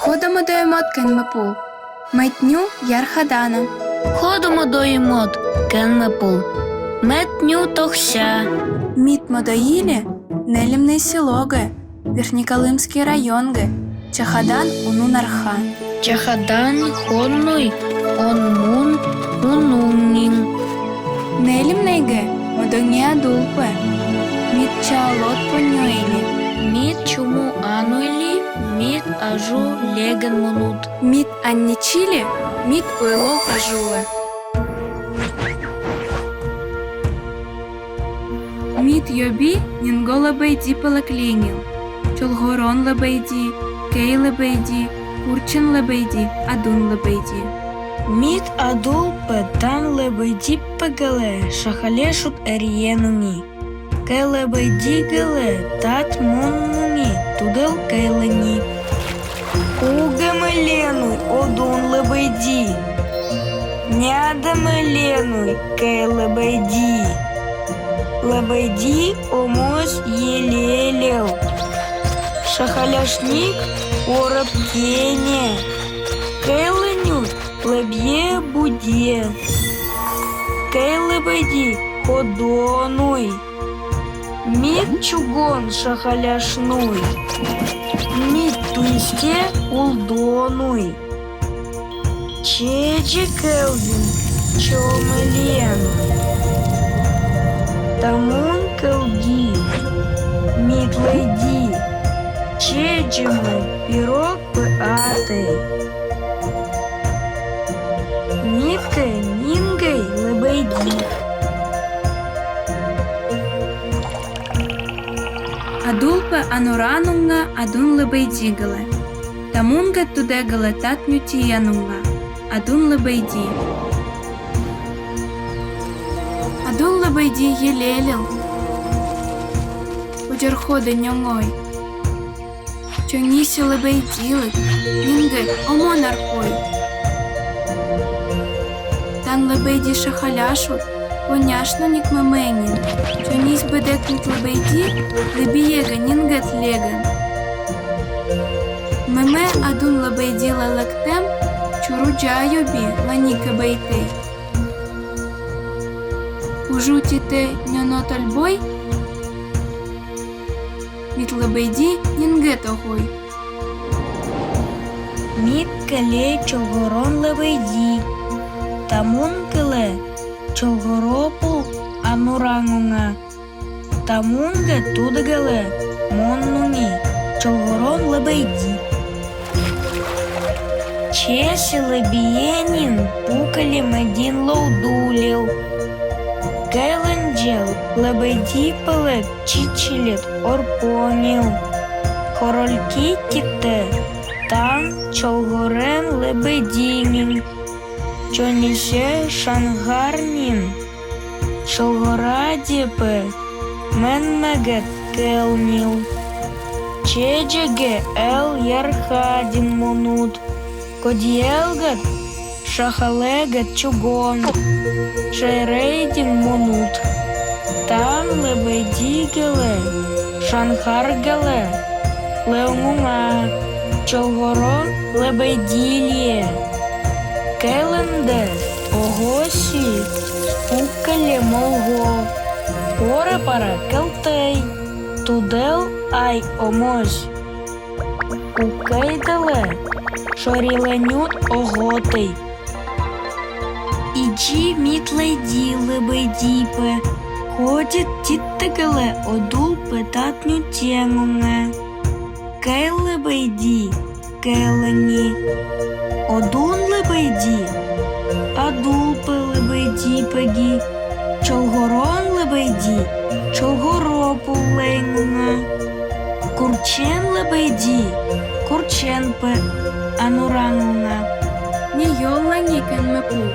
Ходимо до емот Кенмепул. Метню Ярхадана. Ходимо до емот Кенмепул. Метню тохся. Міт Модоїлі Нелімний Сілоге. Верхнеколымский районге. Чахадан Унунарха. Чахадан хоннуй онмун унуннин. Нелімнейге Модоне Адулпе. Міт Чаолот Поньоїлі. Мит чуму ануйли, мит ажу леген монут. Міт Анничілі Міт Уйло Ажуле. Міт Йобі Нінгола Бейді Пелеклініл. Чолгорон Лебейді, Кей Лебейді, Курчин Лебейді, Адун Лебейді. Мит адул петан лебейди пегале, шахалешут эрьенуни. Кей лебейди гале, тат моннуни, тудел кейлени. Угамеленуй, одун лебейди. Нядамеленуй, кей лебейди. Лебейди омос елелел. Шахаляшник орабкене. Кейленю леб'є будє. Кей лебеді ходонуй. Мід чугон шахаляшнуй. Мід туйсте улдонуй. Чеджі келвін чомелен. Тамун келді. Мід лейді. Чеджіми пірог пеатей. Нітке нінгей лебейді. Адулпе Ануранунга Адун Лебейдігале. Тамунга Тудегале Татню Тіянунга. Адун Лебейді. Адун Лебейді Єлеліл. Уджерходи ньонгой. Чонісі Лебейділик. Нінге омонархой. Тан Лебейді Шахаляшут. Поняшно нікмеменін. Чонісь бедекнут Лебейді. Лебієга нінгет леген. Меме Адун Лебейді лелектем. Чуруджа йобі ланіке бейтей. Ужуті те ньонотальбой. Від Лебейді нінгет огой. Мід келе чолгорон лебейді. Тамун келе чолгоропул анурангунга. Тамунге тудгале моннуни чолгорон лебейді. Чесі лебієнін пукалі медін лоудуліл. Кейленджел лебеді пелек чичіліт орпоніл. Хоролькі тіте тан чолгорен лебедінін. Чоніше шангарнін. Чолгорадіпе менмегет келніл. Чеджеге ел ярхадін монут. Кодіелгет шахалегет чугон. Шерейдін монут. Тан лебедігеле шангаргеле леонгунга. Чолгорон лебеділіє. Келенде огосі спукалє молго. Порепара келтей. Тудел ай омось. Укейделе шоріленют оготей. Іджі мітлейді лебедіпе. Ходять тіттегеле одул петатню тєнгунге. Кей лебейді келені. Одун лебейді. Адулпе лебейді пегі. Чолгорон лебейді. Чолгоропу ленгунга. Курчен лебейді. Курченпе анурангунга. Нійол лані Кенмепул.